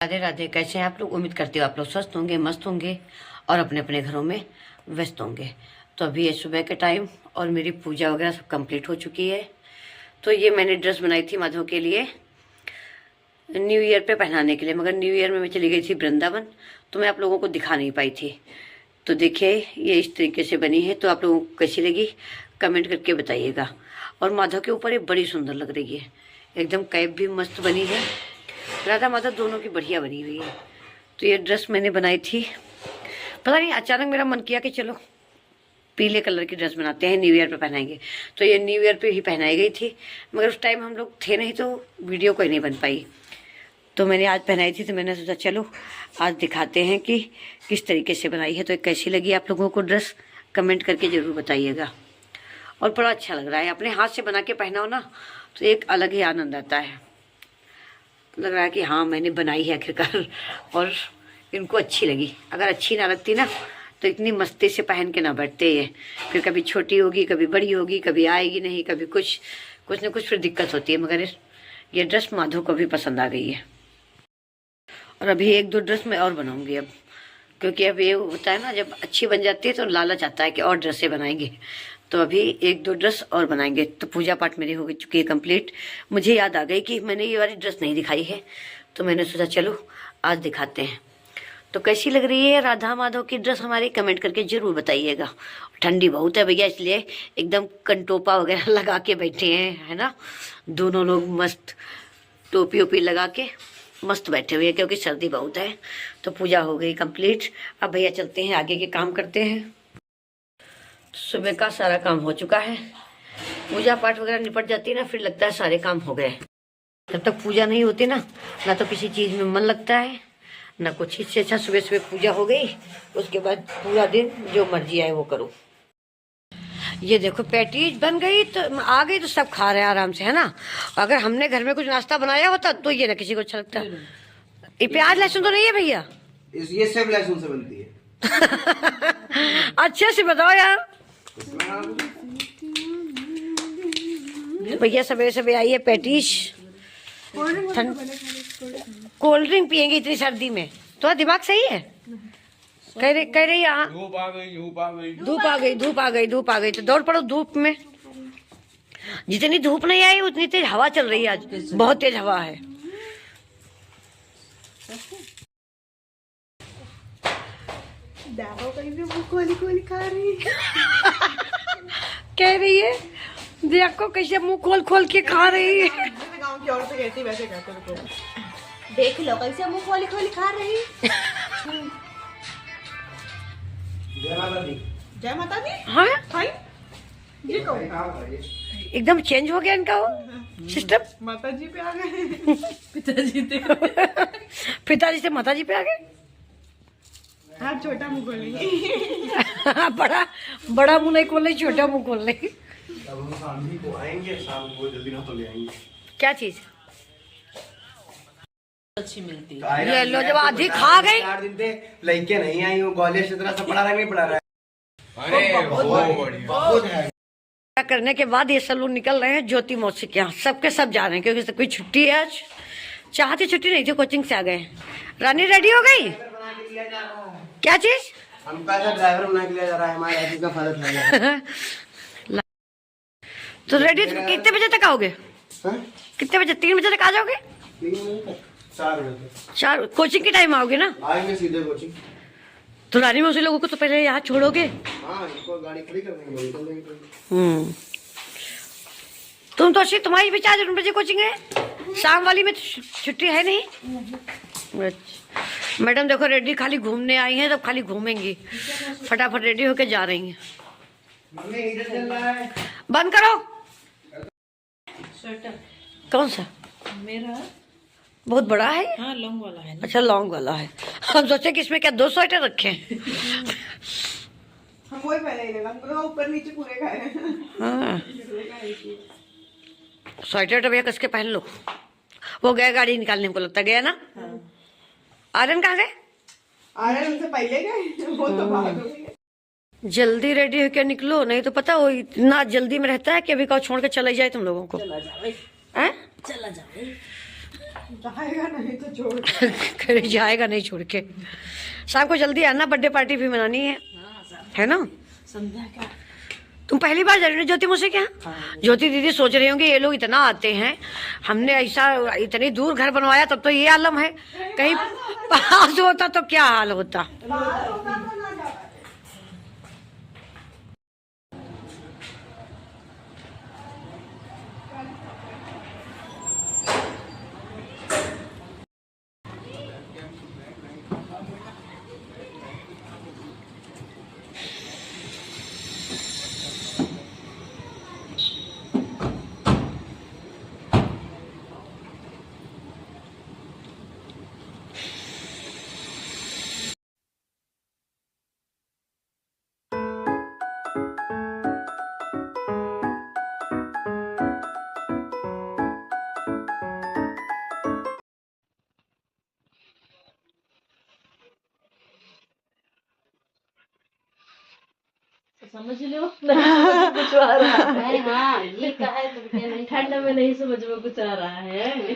राधे राधे। कैसे हैं आप लोग? उम्मीद करती हूँ आप लोग स्वस्थ होंगे, मस्त होंगे और अपने अपने घरों में व्यस्त होंगे। तो अभी ये सुबह के टाइम और मेरी पूजा वगैरह सब कंप्लीट हो चुकी है। तो ये मैंने ड्रेस बनाई थी माधव के लिए न्यू ईयर पे पहनाने के लिए, मगर न्यू ईयर में मैं चली गई थी वृंदावन, तो मैं आप लोगों को दिखा नहीं पाई थी। तो देखिए ये इस तरीके से बनी है। तो आप लोगों को कैसी लगी कमेंट करके बताइएगा। और माधव के ऊपर ये बड़ी सुंदर लग रही है, एकदम कैप भी मस्त बनी है। राधा माधव दोनों की बढ़िया बनी हुई है। तो ये ड्रेस मैंने बनाई थी, पता नहीं अचानक मेरा मन किया कि चलो पीले कलर की ड्रेस बनाते हैं, न्यू ईयर पे पहनाएंगे। तो ये न्यू ईयर पे ही पहनाई गई थी, मगर उस टाइम हम लोग थे नहीं तो वीडियो कोई नहीं बन पाई। तो मैंने आज पहनाई थी, तो मैंने सोचा चलो आज दिखाते हैं कि किस तरीके से बनाई है। तो कैसी लगी आप लोगों को ड्रेस कमेंट करके ज़रूर बताइएगा। और बड़ा अच्छा लग रहा है, अपने हाथ से बना के पहनाओ ना तो एक अलग ही आनंद आता है। लग रहा है कि हाँ मैंने बनाई है आखिरकार, और इनको अच्छी लगी। अगर अच्छी ना लगती ना तो इतनी मस्ती से पहन के ना बैठते ये, फिर कभी छोटी होगी, कभी बड़ी होगी, कभी आएगी नहीं, कभी कुछ न कुछ फिर दिक्कत होती है। मगर ये ड्रेस माधव को भी पसंद आ गई है। और अभी एक दो ड्रेस मैं और बनाऊंगी अब, क्योंकि अब ये होता है ना जब अच्छी बन जाती है तो लालच आता है कि और ड्रेसें बनाएंगे। तो अभी एक दो ड्रेस और बनाएंगे। तो पूजा पाठ मेरी हो चुकी है कंप्लीट। मुझे याद आ गई कि मैंने ये वाली ड्रेस नहीं दिखाई है, तो मैंने सोचा चलो आज दिखाते हैं। तो कैसी लग रही है राधा माधव की ड्रेस हमारी कमेंट करके ज़रूर बताइएगा। ठंडी बहुत है भैया, इसलिए एकदम कंटोपा वगैरह लगा के बैठे हैं, है ना। दोनों लोग मस्त टोपी ओपी लगा के मस्त बैठे हुए हैं, क्योंकि सर्दी बहुत है। तो पूजा हो गई कंप्लीट। अब भैया चलते हैं आगे के काम करते हैं। सुबह का सारा काम हो चुका है, पूजा पाठ वगैरह निपट जाती है ना, फिर लगता है सारे काम हो गए। जब तक पूजा नहीं होती ना तो किसी चीज़ में मन लगता है ना कुछ। इससे अच्छा सुबह सुबह पूजा हो गई, उसके बाद पूरा दिन जो मर्जी आए वो करो। ये देखो पैटीज बन गई, तो आ गई तो सब खा रहे हैं आराम से, है ना। अगर हमने घर में कुछ नाश्ता बनाया होता तो ये ना किसी को अच्छा लगता। ये प्याज लहसुन तो नहीं है भैया? ये सब लहसुन से बनती है। अच्छे से बताओ यार। भैया सवेरे सवेरे आई है पैटीज। कोल्ड ड्रिंक पियेंगे इतनी सर्दी में? तो दिमाग सही है? कह रही यहाँ धूप आ गई तो दौड़ पड़ो धूप में। जितनी धूप नहीं आई उतनी तेज हवा चल रही है, आज बहुत तेज हवा है। कह रही है देखो कैसे मुंह खोल खोल के खा रही है। गाँव की औरतें कहती वैसे कहते हैं, देख लो कैसे मुंह खोली खोली खा रही। जय माता दी। हाँ ये कौन? एकदम चेंज हो गया इनका वो सिस्टम। माता जी पे आ गए। पिताजी से माता जी पे आ गए। हाँ छोटा मुंह खोलेंगे। बड़ा मुंह नहीं खोल रही, छोटा मुंह खोल रही। अब हम शाम को आएंगे, शाम को जल्दी ना तो ले आएंगे। क्या चीज अच्छी मिलती ये लो, जब आधी खा गई 4 दिन से लड़के नहीं आई, वो कॉलेज से इतना सब पढ़ा रहा नहीं पढ़ा रहा है। है। बहुत है। करने के बाद ये सब लोग निकल रहे हैं ज्योति मौसी के यहाँ। सबके सब जा रहे हैं क्योंकि कोई छुट्टी है आज। चाहती छुट्टी नहीं थी, कोचिंग से आ गए। रानी रेडी हो गई? क्या चीज? हमको ऐसा ड्राइवर बना के लिया जा रहा है, हमारे ऑफिस का फायदा उठाया। तो रेडी कितने बजे तक आओगे? कितने बजे? 3 बजे तक आ जाओगे? 4 बजे 4 कोचिंग के टाइम आओगे ना? आएंगे सीधे कोचिंग। तो रानी मौसी लोगों को तो पहले यहाँ छोड़ोगे? हाँ, इनको गाड़ी खड़ी कर देंगे, निकल देंगे। तुम तो अच्छी, तुम्हारी भी 4 बजे कोचिंग है, शाम वाली में छुट्टी है नहीं। अच्छा मैडम देखो रेडी खाली घूमने आई हैं, तो खाली घूमेंगी। फटाफट रेडी होके जा रही हैं। बंद करो। स्वेटर कौन सा? मेरा बहुत बड़ा है। हाँ लॉन्ग वाला है। अच्छा लॉन्ग वाला है। हम सोचे कि इसमें क्या 2 स्वेटर रखे हैं। हम वही पहले ही लगा, पूरा ऊपर नीचे पूरे खाए। हाँ स्वेटर तो भैया कस के पहन लो। वो गया गाड़ी निकालने को, लगता गया ना। आर्यन कहाँ गए? आर्यन उनसे पहले गए, वो तो बाद हो गए। जल्दी रेडी होकर निकलो, नहीं तो पता वो इतना जल्दी में रहता है कि अभी कहो छोड़ के चला जाए तुम लोगों को। चला जाओ, हैं? चला जाओ। जाएगा नहीं तो छोड़ करे जाएगा नहीं छोड़ के। शाम को जल्दी आना, बर्थडे पार्टी भी मनानी है ना। संध्या क्या तुम पहली बार जा रही हो ज्योति मुझसे क्या? ज्योति दीदी सोच रही होंगी ये लोग इतना आते हैं, हमने ऐसा इतनी दूर घर बनवाया तब तो ये आलम है, कहीं पास होता तो क्या हाल होता। समझ लो कुछ आ रहा है। हाँ ये क्या है तुमके नहीं ठंड में नहीं समझ में कुछ आ रहा है।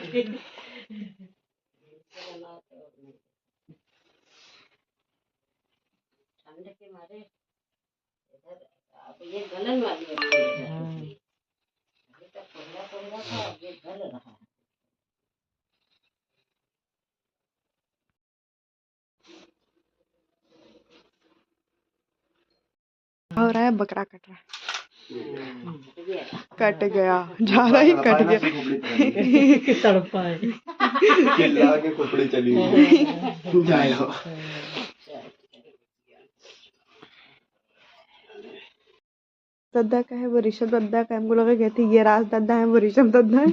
ठंड के मारे इधर अब ये गलन वाली है, अभी तक कोहरा कोहरा था, अब ये गल रहा है। हो रहा है बकरा कट रहा है। कट गया, ज्यादा ही कट गया। तड़पा है चिल्ला के खोपड़ी चली गई। जाएगा दद्दा का है वो ऋषभ दद्दा का, हमको लगा कहती ये राज दद्दा है वो ऋषभ दद्दा है।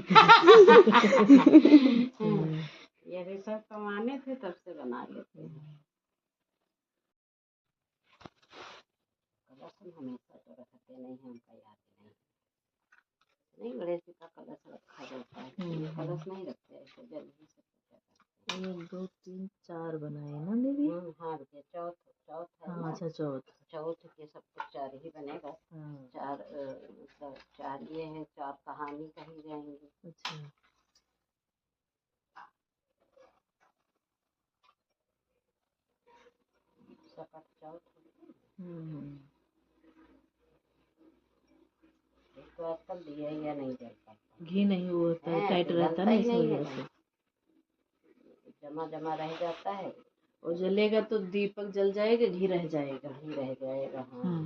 ये ऋषभ कमाने थे तब से बना लेते हैं। कलश हमेशा तो रखते नहीं है, उनका याद नहीं गणेश जी का कलश रखा जाता है, कलश नहीं रखते ऐसे जल्दी से। 1 2 3 4 बनाए ना दीदी? हाँ बेटे चौथ है हाँ, अच्छा चौथ के सब कुछ 4 ही बनेगा। 4 मतलब 4 ये है, 4 कहानी कही जाएंगी। अच्छा सकट चौथ तो आजकल दिया या नहीं जल पाता, घी नहीं होता है, टाइट रहता है ना, इस वजह से जमा रह जाता है। और जलेगा तो दीपक जल जाएगा, घी रह जाएगा। हाँ।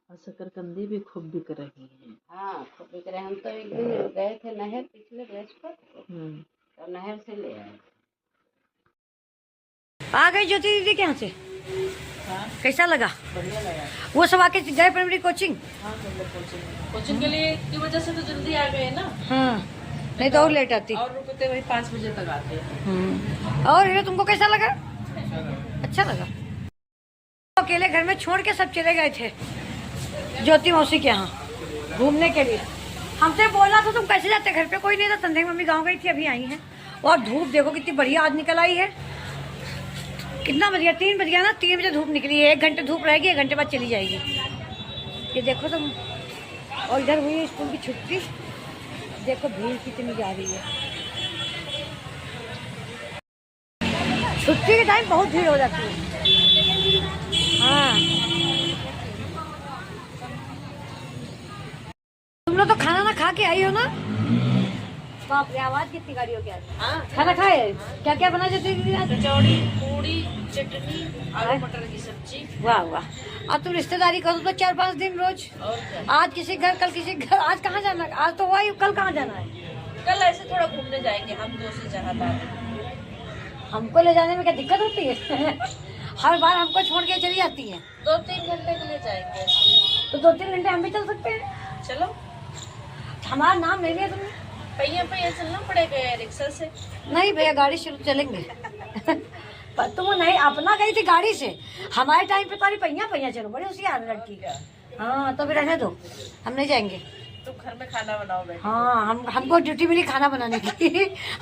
और शकरकंदी भी खूब बिक रही है। हाँ खूब बिक रहे। हम तो एक दिन गए थे नहर पिछले बृहस्पति तो नहर से ले आए। आ गई ज्योति दीदी के यहाँ से। हाँ? कैसा लगा? बढ़िया लगा। वो सब आके गए प्राइमरी कोचिंग? हाँ कोचिंग के लिए की वजह से तो जल्दी आ गए ना। हाँ नहीं तो और लेट आती। और रुकते वही 5 बजे तक आते। और ये तुमको कैसा लगा? अच्छा लगा। अकेले घर में छोड़ के सब चले गए थे ज्योति मौसी के यहाँ घूमने के लिए। हमसे बोला तो तुम कैसे जाते, घर पे कोई नहीं था। संध्या मम्मी गाँव गई थी, अभी आई है। और धूप देखो कितनी बढ़िया आज निकल आई है। कितना बज गया? 3 बज गया ना। 3 बजे धूप निकली है। 1 घंटे धूप रहेगी, 1 घंटे बाद चली जाएगी। ये देखो तुम। और इधर हुई है स्कूल की छुट्टी। देखो भीड़ कितनी जा रही है। छुट्टी के टाइम बहुत भीड़ हो जाती है। हाँ तुम लोग तो खाना ना खा के आई हो ना? बाप रे आवाज कितनी गाड़ी हो गया। खाना खाए? क्या क्या बना जाती है? कचौड़ी, पूड़ी, चटनी, आलू मटर की सब्जी। वाह वाह। अब तुम रिश्तेदारी करो तो 4-5 दिन रोज। और क्या? आज किसी घर, कल किसी घर। आज कहाँ जाना? आज तो हुआ ही, कल कहाँ जाना है? कल ऐसे थोड़ा घूमने जाएंगे हम 2 से जहाँ बात। हमको ले जाने में क्या दिक्कत होती है? हर बार हमको छोड़ के चली जाती है। 2-3 घंटे के लिए जाएंगे। तो 2-3 घंटे हम भी चल सकते हैं। चलो। हमारा नाम ले लिया तुमने? पहिया चलना पड़ेगा रिक्शा से। नहीं भैया गाड़ी से चलेंगे। पर तुम नहीं अपना गई थी गाड़ी से। हमारे टाइम पे तुम्हारी पहिया चलो, बड़ी होशियार लड़की का। हाँ तो फिर रहने दो, हम नहीं जाएंगे। तुम घर में खाना बनाओ बैठ। हाँ, हमको ड्यूटी मिली खाना बनाने की।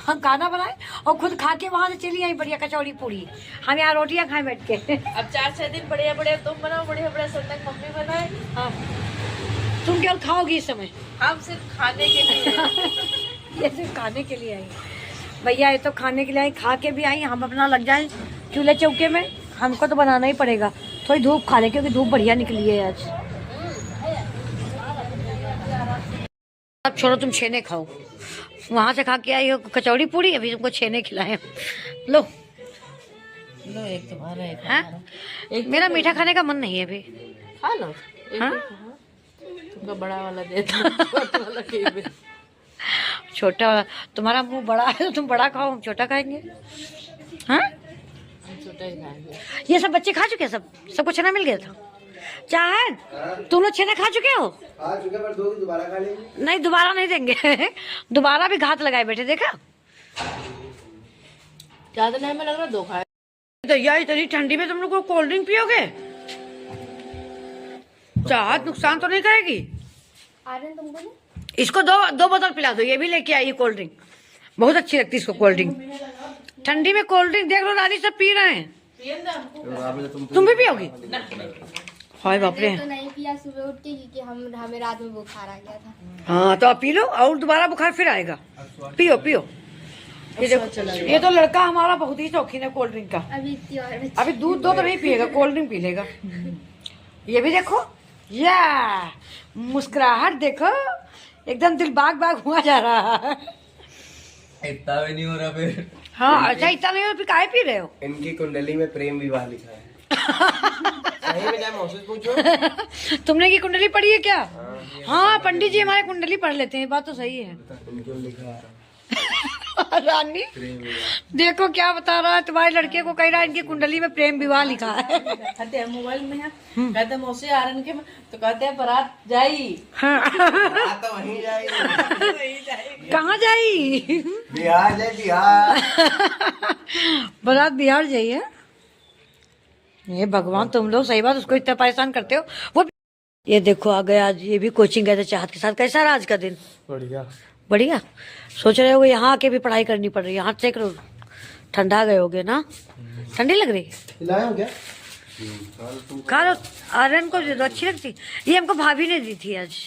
हम खाना बनाए और खुद खा के वहाँ से चली आई बढ़िया कचौड़ी पूरी। हम यहाँ रोटियाँ खाए बैठ के। अब 4-6 दिन बढ़िया बढ़िया तुम बनाओ, बढ़िया बढ़िया संडे मम्मी बनाए। हाँ, तुम केवल खाओगी इस समय। हम सिर्फ खाने के लिए। ये सिर्फ खाने के लिए आई भैया, ये तो खाने के लिए आई, खा के भी आई। हम अपना लग जाए चूल्हे चौके में, हमको तो बनाना ही पड़ेगा। थोड़ी धूप खा ले क्योंकि धूप बढ़िया निकली है आज। अब छोड़ो, तुम छेने खाओ। वहां से खा के आई हो कचौड़ी पूरी, अभी तुमको छेने खिलाए। लो लो, एक तुम्हारा एक हाँ? एक मेरा मीठा खाने का मन नहीं है अभी। खा लो। हाँ? तुमको बड़ा वाला देता, छोटा वाला के छोटा वाला तुम्हारा मुंह बड़ा है तो तुम बड़ा खाओ, हम छोटा खाएंगे। हाँ, हम छोटा ही खाएंगे। ये सब बच्चे खा चुके हैं, सबको छेना मिल गया था। चाहत, तुम लोग छेना खा चुके हो? खा चुके पर दो दोबारा खा लेंगे। नहीं, दोबारा नहीं देंगे। दोबारा भी घात लगाए बैठे, देखा? ज्यादा नहीं, हमें लग रहा 2 खाए। तो यार इतनी ठंडी में तुम लोग को कोल्ड ड्रिंक पियोगे? चाहत नुकसान तो नहीं करेगी? इसको दो बोतल पिला दो, ये भी लेके आई कोल्ड ड्रिंक। बहुत अच्छी लगती है इसको कोल्ड ड्रिंक। ठंडी में कोल्ड ड्रिंक देख लो, रानी सब पी रहे हैं। तुम भी पियोगी? हाय बाप रे। तो नहीं पिया सुबह उठ के, क्योंकि हमें रात में बुखार आ गया था। हाँ, तो आप पी लो और दोबारा बुखार फिर आएगा। पियो पियो। ये देखो, ये तो लड़का हमारा बहुत ही शौकीन है कोल्ड ड्रिंक का। अभी दूध दो तो नहीं पिएगा, कोल्ड ड्रिंक पी लेगा। ये भी देखो, या मुस्कुराहट देखो, एकदम दिल बाग बाग हुआ जा रहा है। इतना भी नहीं हो रहा फिर। हाँ, अच्छा इतना नहीं हो फिर काहे पी रहे हो? इनकी कुंडली में प्रेम विवाह लिखा है। सही में, जाए मौसम पूछो। तुमने की कुंडली पढ़ी है क्या? हाँ, पंडित जी हमारे कुंडली पढ़ लेते हैं, बात तो सही है। इनको लिखा है रानी देखो क्या बता रहा है, तुम्हारे लड़के को कह रहा है इनकी कुंडली में प्रेम विवाह लिखा है। कहते हैं मोबाइल में है, कहते हैं मौसी आ रहे हैं, तो कहते हैं बारात जाई। हाँ। तो वहीं जाएगी। कहाँ जाई? बिहार जाए, बिहार। बारात बिहार जाइए। ये भगवान, तुम लोग सही बात, उसको इतना परेशान करते हो। वो ये देखो आ गया आज, ये भी कोचिंग गए थे चाहत के साथ। कैसा रहा आज का दिन? बढ़िया बढ़िया। सोच रहे हो यहाँ आके भी पढ़ाई करनी पड़ रही है, हाथ सेक लो, ठंडा गए होगे ना? ठंडी लग रही? खिलाए हो क्या? खा लो, आर्यन को दे दो, अच्छी लगती। ये हमको भाभी ने दी थी आज।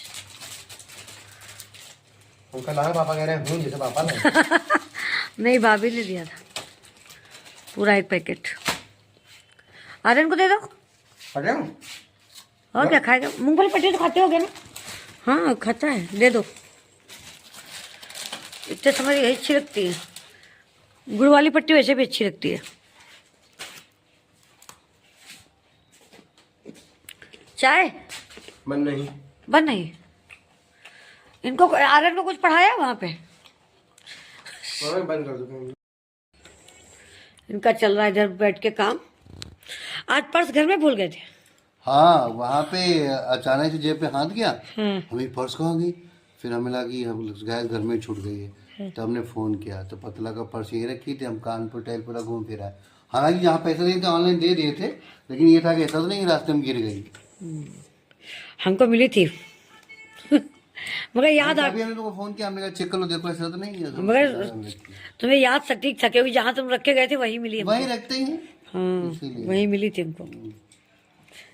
उनका लाए, पापा कह रहे हैं जैसे पापा लाए। नहीं, भाभी ने दिया था पूरा 1 पैकेट। आर्यन को दे दो। हटे हूँ? और क्या खाएगा? मूंगफली पट्टी तो खाते होगे ना? हाँ खाता है, दे दो। इतने समय यही अच्छी लगती है। गुड़ वाली पट्टी वैसे भी अच्छी लगती है। चाय मन नहीं। बन नहीं? इनको आर्यन को कुछ पढ़ाया वहाँ पे? बंद कर दो। इनका चल रहा है इधर बैठ के काम। आज पर्स घर में भूल गए थे। हाँ, वहाँ पे अचानक से जेब पे हाथ गया, हमें पर्स कहाँ गई, फिर हमें लगा कि हम गैस घर में छूट गई है। तो हमने फोन किया तो पता लगा पर्स यही रखी थी। हम कानपुर टहल पूरा घूम फिर आए। हालांकि जहाँ पैसे दिए थे ऑनलाइन दे दिए थे, लेकिन ये था कि ऐसा तो नहीं रास्ते में गिर गई। हमको मिली थी। मगर याद आ, अभी हमने तुमको फोन किया, हमने कहा चेक कर लो, देखो ऐसा तो नहीं है। मगर तुम्हें याद सटीक था क्योंकि जहाँ तुम रखे गए थे वही मिली हमको। वही रखते ही हैं। हाँ, इसीलिए। वही मिली थी हमको।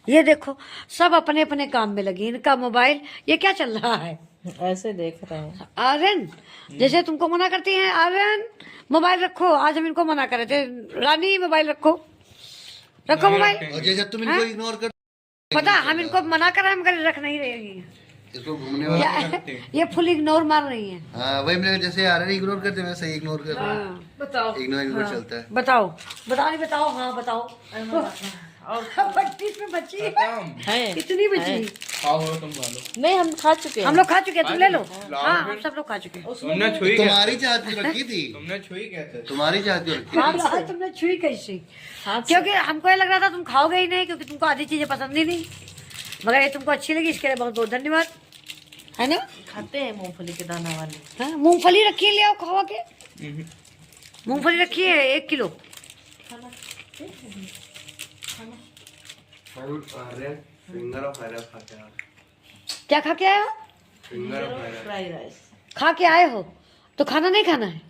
ये देखो सब अपने अपने काम में लगी। इनका मोबाइल, ये क्या चल रहा है? ऐसे देख रहे हैं। आर्यन जैसे तुमको मना करती हैं, आर्यन मोबाइल रखो। आज हम इनको मना कर रहे थे, रानी मोबाइल रखो, रखो मोबाइल। और जैसे तुम इनको इग्नोर कर, पता हम इनको मना कर रहे हैं मगर रख नहीं रही हैं। इसको घूमने वाला। ये फुल इग्नोर मार रही हैं। हाँ, वही मैंने जैसे आ रहे इग्नोर करते वैसे ही इग्नोर कर रहे हैं। बताओ। इग्नोर चलता है। बताओ बताओ नहीं बताओ। हाँ बताओ। और 25 में बची है इतनी बची। नहीं, हम खा चुके हैं। हम लोग खा चुके हैं, तुम ले लो। हाँ, हम सब लोग खा चुके हैं। तुम्हारी चाहत क्यों रखी थी? तुमने छुई कहते? तुम्हारी चाहत क्यों रखी? हाँ, तुमने छुई कैसी? क्योंकि हमको ये लग रहा था तुम खाओगे ही नहीं, क्योंकि तुमको आधी चीजें पसंद ही नहीं। मगर ये तुमको अच्छी लगी, इसके लिए बहुत बहुत धन्यवाद, है ना? खाते हैं मूंगफली के दाना वाले। हाँ, मूंगफली रखी है, ले आओ खावा के। मूंगफली रखी है 1 किलो। फिंगर और फ्राइड राइस खाते हैं। क्या खा के आए हो? Fry rice. खा के आए हो तो खाना नहीं खाना है?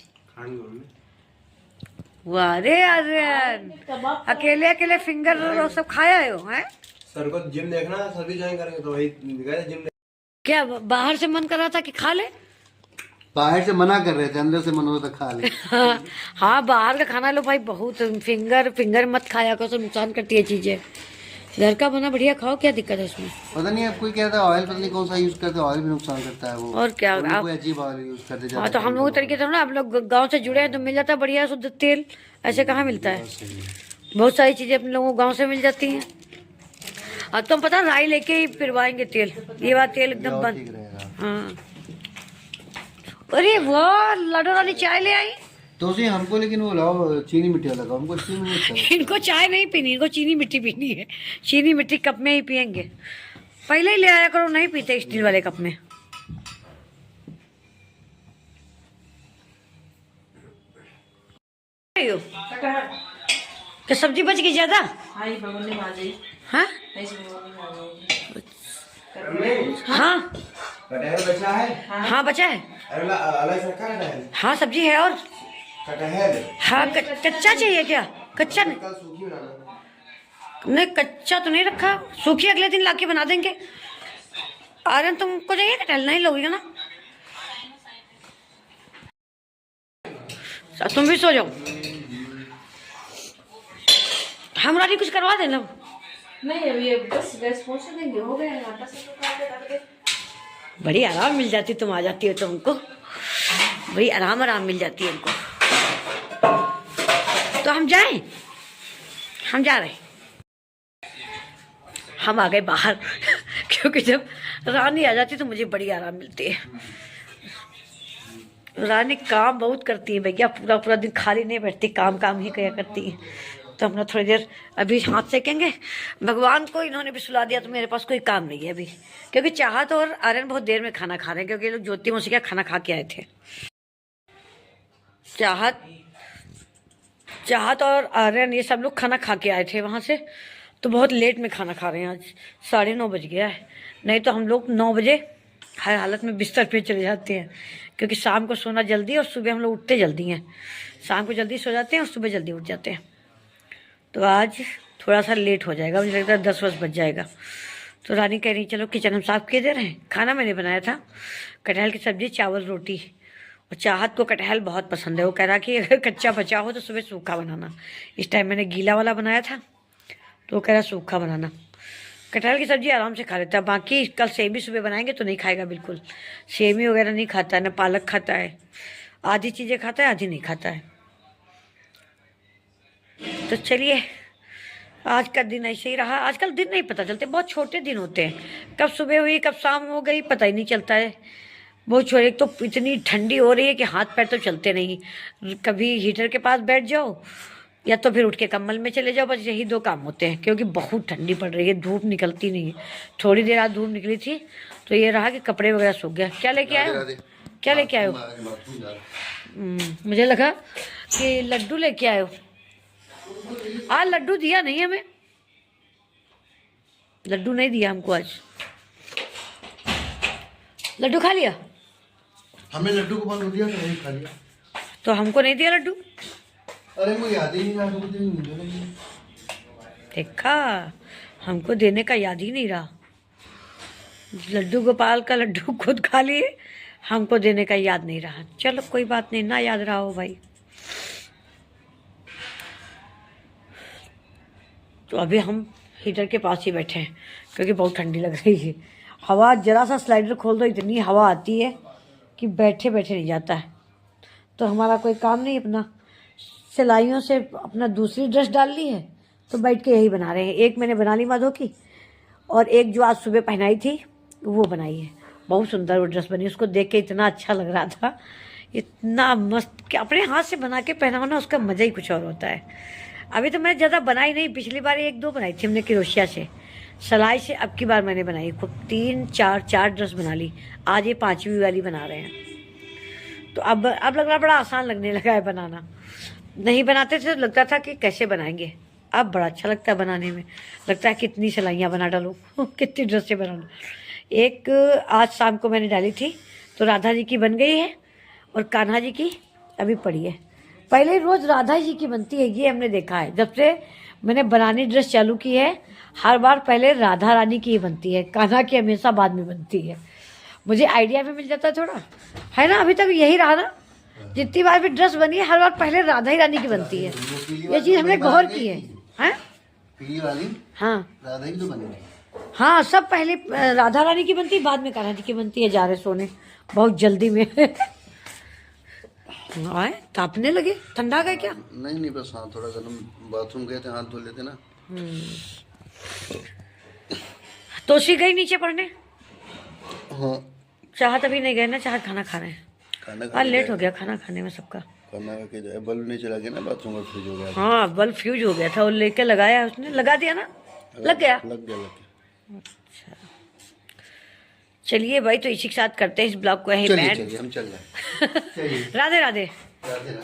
वाह रे आर्यन, अकेले अकेले फिंगर रोल सब खाया हो हैं? सर को जिम देखना, सर भी ज्वाइन करेंगे तो वही गए जिम। क्या बाहर से मन कर रहा था कि खा ले? बाहर से मना कर रहे थे, अंदर से मन होता खा ले। हाँ बाहर का खाना लो भाई, बहुत फिंगर मत खाया करो, नुकसान करती है चीजें। घर का बना बढ़िया खाओ, क्या दिक्कत है उसमें? पता नहीं अब कोई कहता है ऑयल, पता नहीं कौन सा यूज करते हैं, ऑयल भी नुकसान करता है वो। और क्या आप आप, कोई अजीब ऑयल यूज करते हाँ तो हम लोग तरीके से ना, हम लोग गांव से जुड़े हैं तो मिल जाता है बढ़िया शुद्ध तेल, ऐसे कहाँ मिलता है? बहुत सारी चीजें अपने लोगों को गाँव से मिल जाती हैं। अब तो हम पता राई लेके ही पिरवाएंगे तेल, ये बात तेल एकदम बंद। ठीक रहेगा। हाँ अरे वाह, लाडो रानी चाय ले आई। तो उसी हमको लेकिन वो लाओ चीनी मिट्टी वाला लगाओ, हमको चीनी मिट्टी। इनको चाय नहीं पीनी, इनको चीनी मिट्टी पीनी है। चीनी मिट्टी कप में ही पियेंगे। पहले ही ले आया करो, नहीं पीते स्टील वाले कप में। क्या सब्जी बच गई ज्यादा? हाँ ये बगल में आ जाइए। हाँ ऐसे बगल में आ जाइए। हाँ कटहल बचा है? हाँ बचा है। अलग से रखा है कटहल? हाँ सब्जी है और कटहल हाँ कच्चा चाहिए क्या? कच्चा नहीं, कल सूखी बनाना। नहीं कच्चा तो नहीं रखा, सूखी अगले दिन लाके बना देंगे। आर्यन तुमको चाहिए कटहल? नहीं लोगे ना? तुम भी सो जाओ, हमरा नहीं कुछ करवा देना। नहीं अभी ये बस गैस पहुंच देंगे, हो गया आटा से तो काट के। बड़ी आराम मिल जाती, तुम आ जाती हो तो हमको बड़ी आराम मिल जाती है हमको। तो हम जाएं? हम जा रहे हैं, हम आ गए बाहर क्योंकि जब रानी आ जाती तो मुझे बड़ी आराम मिलती है। रानी काम बहुत करती है भैया, पूरा पूरा दिन खाली नहीं बैठती, काम ही किया करती है। तो हम लोग थोड़ी देर अभी हाथ सेकेंगे। भगवान को इन्होंने भी सुला दिया तो मेरे पास कोई काम नहीं है अभी, क्योंकि चाहत और आर्यन बहुत देर में खाना खा रहे हैं, क्योंकि ये लोग ज्योति मौसी का खाना खा के आए थे। चाहत और आर्यन ये सब लोग खाना खा के आए थे वहाँ से, तो बहुत लेट में खाना खा रहे हैं। आज 9:30 बज गया है, नहीं तो हम लोग 9 बजे हर हालत में बिस्तर पे चले जाते हैं, क्योंकि शाम को सोना जल्दी और सुबह हम लोग उठते जल्दी हैं। शाम को जल्दी सो जाते हैं और सुबह जल्दी उठ जाते हैं। तो आज थोड़ा सा लेट हो जाएगा, मुझे लगता है 10 बज जाएगा। तो रानी कह रही चलो किचन हम साफ किए दे रहे हैं। खाना मैंने बनाया था कटहल की सब्जी, चावल, रोटी। और चाहत को कटहल बहुत पसंद है, वो कह रहा कि अगर कच्चा बचा हो तो सुबह सूखा बनाना। इस टाइम मैंने गीला वाला बनाया था तो वो कह रहा सूखा बनाना। कटहल की सब्जी आराम से खा लेता है, बाकी कल सेमी सुबह बनाएंगे तो नहीं खाएगा बिल्कुल। सेमी वगैरह नहीं खाता है, न पालक खाता है, आधी चीज़ें खाता है आधी नहीं खाता है। तो चलिए आज का दिन ऐसे ही रहा। आजकल दिन नहीं पता चलते, बहुत छोटे दिन होते हैं, कब सुबह हुई कब शाम हो गई पता ही नहीं चलता है। बहुत छोटे, एक तो इतनी ठंडी हो रही है कि हाथ पैर तो चलते नहीं। कभी हीटर के पास बैठ जाओ या तो फिर उठ के कंबल में चले जाओ, बस यही 2 काम होते हैं, क्योंकि बहुत ठंडी पड़ रही है, धूप निकलती नहीं है। थोड़ी देर आज धूप निकली थी तो ये रहा कि कपड़े वगैरह सूख गया। क्या लेके आए हो? क्या लेके आए हो? मुझे लगा कि लड्डू लेके आए हो। आज लड्डू दिया नहीं हमें, लड्डू नहीं दिया हमको आज। लड्डू खा लिया? हमें लड्डू को बंद दिया तो नहीं खा लिया। तो हमको नहीं दिया लड्डू? अरे मुझे याद ही नहीं रहा। देखा, हमको देने का याद ही नहीं रहा। लड्डू गोपाल का लड्डू खुद खा लिए, हमको देने का याद नहीं रहा। चलो कोई बात नहीं, ना याद रहा हो भाई। तो अभी हम हीटर के पास ही बैठे हैं क्योंकि बहुत ठंडी लग रही है। हवा जरा सा स्लाइडर खोल दो इतनी हवा आती है कि बैठे बैठे नहीं जाता है। तो हमारा कोई काम नहीं, अपना सिलाइयों से अपना दूसरी ड्रेस डाल ली है तो बैठ के यही बना रहे हैं। एक मैंने बना ली माधो की, और एक जो आज सुबह पहनाई थी वो बनाई है। बहुत सुंदर वो ड्रेस बनी, उसको देख के इतना अच्छा लग रहा था, इतना मस्त कि अपने हाथ से बना के पहनाओ ना, उसका मज़ा ही कुछ और होता है। अभी तो मैं ज़्यादा बनाई नहीं, पिछली बार 1-2 बनाई थी हमने क्रोशिया से, सिलाई से। अब की बार मैंने बनाई खूब 3-4 ड्रेस बना ली। आज ये 5वीं वाली बना रहे हैं। तो अब लग रहा बड़ा आसान लगने लगा है बनाना। नहीं बनाते थे तो लगता था कि कैसे बनाएंगे, अब बड़ा अच्छा लगता है बनाने में। लगता है कितनी सिलाइयाँ बना डालूँ कितनी ड्रेसें बना डालूँ। एक आज शाम को मैंने डाली थी, तो राधा जी की बन गई है और कान्हा जी की अभी पड़ी है। पहले रोज राधा जी की बनती है, ये हमने देखा है। जब से मैंने बनानी ड्रेस चालू की है, हर बार पहले राधा रानी की ही बनती है, कान्हा की हमेशा बाद में बनती है। मुझे आइडिया भी मिल जाता है थोड़ा, है ना। अभी तक यही रहा ना, जितनी बार भी ड्रेस बनी है हर बार पहले राधा ही रानी की बनती है। ये चीज हमने गौर की है। हैं? पीली वाली हाँ राधा की तो बनेगी। हाँ, सब पहले राधा रानी की बनती है, बाद में कान्हा जी की बनती है। जा रहे सोने बहुत जल्दी में। आए तापने लगे, ठंडा गए क्या? नहीं बस हाँ थोड़ा गर्म, बाथरूम गए थे, हाथ धो लेते ना। तोशी गई नीचे पढ़ने, हाँ चाहत अभी नहीं गए ना, चाहत खाना खा रहे हैं। खाना आज लेट हो गया खाना खाने में सबका। खाना खा के जाए, बल्ब नहीं चला गया ना, बाथरूम का फ्यूज हो गया। हाँ बल्ब फ्यूज हो गया था, वो लेके लगाया उसने, लगा दिया ना, लग गया। लग गया। चलिए भाई, तो इसी के साथ करते हैं इस ब्लॉग को यहीं चलिए बैंड। हम चल रहे हैं। राधे राधे। राधे।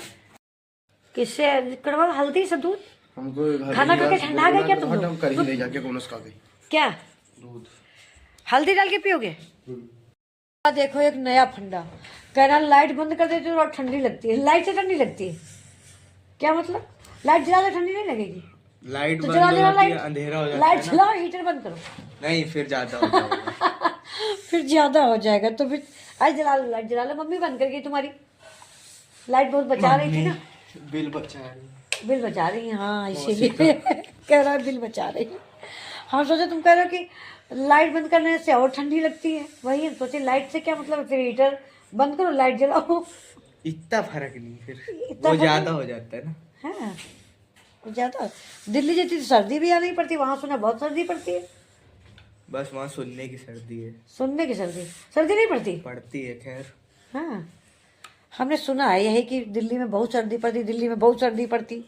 किससे कड़वा? हल्दी से दूध? हमको खाना खा के ठंडा गया क्या तुम लोग? कर ही ले जाके कौन उसका गई क्या दूध। हल्दी डाल के पियोगे? देखो एक नया फंडा, कह रहा लाइट बंद कर देती तो और ठंडी लगती है। लाइट से ठंडी लगती है क्या मतलब? लाइट जला दे ठंडी नहीं लगेगी? लाइट तो बंद जला हो देना जाती है, लाइट, अंधेरा हो जाता लाइट है ना। जलाओ, हीटर बंद करो। नहीं फिर ज्यादा हो जाएगा। फिर ज्यादा हो जाएगा तो फिर आज जला लो, लाइट जला लो। मम्मी बंद कर गई तुम्हारी लाइट, बहुत बचा रही थी ना। बिल बचा रही। बिल बचा रही है, हाँ इसीलिए कह रहा है बिल बचा रही है। हम सोचे तुम कह रहे हो कि लाइट बंद करने से और ठंडी लगती है, वही हम सोचे लाइट से क्या मतलब, फिर हीटर बंद करो लाइट जलाओ। इतना फर्क नहीं, फिर इतना वो फर्क ज्यादा हो जाता है ना। हाँ कुछ ज्यादा। दिल्ली जैसी तो सर्दी भी यहाँ नहीं पड़ती, वहां सुना बहुत सर्दी पड़ती है। बस वहाँ सुनने की सर्दी है, सुनने की सर्दी, सर्दी नहीं पड़ती। पड़ती है खैर। हाँ हमने सुना है यही कि दिल्ली में बहुत सर्दी पड़ती, दिल्ली में बहुत सर्दी पड़ती।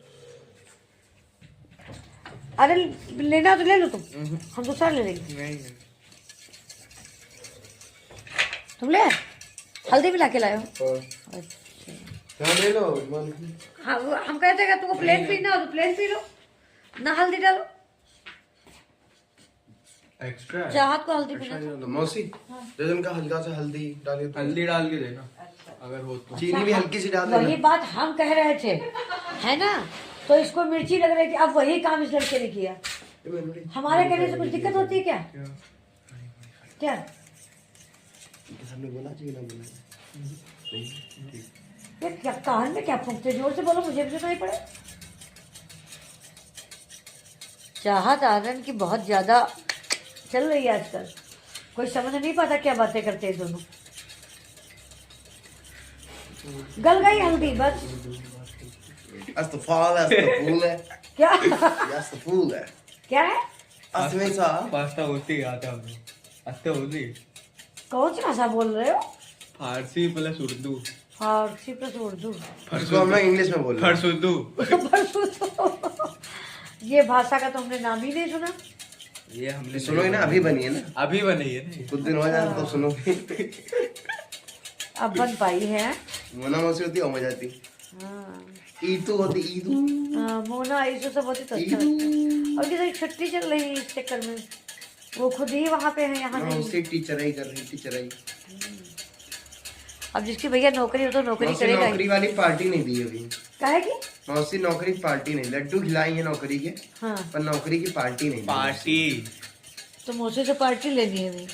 अरे लेना तो ले लो तुम, हम दूसरा ले लेंगे। नहीं तुम ले आए? हल्दी भी ला के लाए हो? ले लो। हाँ हम कहते हैं तुमको प्लेन पीना हो तो प्लेन पी लो, ना हल्दी डालो। एक्स्ट्रा चाहत को हल्दी पीना। मौसी जजन का हल्का सा हल्दी डालिए, हल्दी डाल के देना अगर हो तो। चीनी भी हल्की सी डाल वही देना। बात हम कह रहे थे, है ना। तो इसको मिर्ची लग रही थी, अब वही काम इस लड़के ने किया। हमारे कहने से कुछ दिक्कत होती है क्या? क्या हमने बोला चाहिए ना बोला। ये क्या कान में क्या फूंकते? जोर से बोलो, मुझे भी सुनाई पड़े। चाहत आनंद की बहुत ज्यादा चल रही है आजकल, कोई समझ नहीं पाता क्या बातें करते हैं दोनों। गल गई हल्दी बस। अस्तफाल है क्या अस्तफूल है क्या है? असमें सा पास्ता होती आता हमें आते होती कौन सी भाषा बोल रहे हो? फारसी प्लस उर्दू फारसी प्लस उर्दू। इसको हम इंग्लिश में बोल रहे हैं। फर्स उर्दू ये भाषा का तो हमने नाम ही नहीं सुना। ये हमने सुनोगे ना, अभी बनी है ना, अभी बनी है ना। कुछ दिन हो जाए तो सुनोगे। अब बन पाई है। मोना मौसी होती हो जाती, हाँ ईतू होती ईदू। मोना ऐसे सब होती तो अच्छा लगता है। और किसी छुट्टी चल रही है इस चक्कर में, वो खुद ही वहाँ पे है, यहाँ नहीं। मौसी टीचराई कर रही, टीचराई। अब जिसकी भैया नौकरी हो तो नौकरी मौसी करेगा नौकरी वाली पार्टी नहीं दी अभी। काहे की? मौसी नौकरी की पार्टी नहीं, लड्डू खिलाई है नौकरी के, हाँ पर नौकरी की पार्टी नहीं दी। पार्टी तो मौसी से पार्टी लेनी है अभी।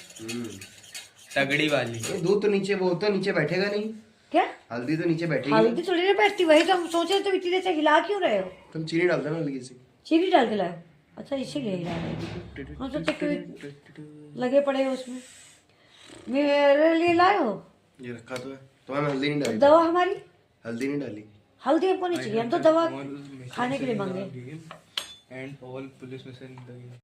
तगड़ी वाली। ये दूध तो नीचे, वो तो नीचे बैठेगा नहीं, क्या हल्दी तो नीचे बैठेगी। हल्दी थोड़ी ना बैठती, वही तो हम सोचे तुम इतनी देर से हिला क्यों रहे हो? तुम चीनी डाल देना हल्की सी। चीनी डाल के लाओ। अच्छा इसीलिए हिला रहे हो। हम सोचे कि लगे पड़े हो उसमें, मेरे लिए लाए हो। ये रखा तो है, तुम्हें हल्दी नहीं डाली। दवा हमारी हल्दी नहीं डाली। हल्दी हमको नहीं चाहिए, हम तो दवा खाने के लिए मांगे। And all police mission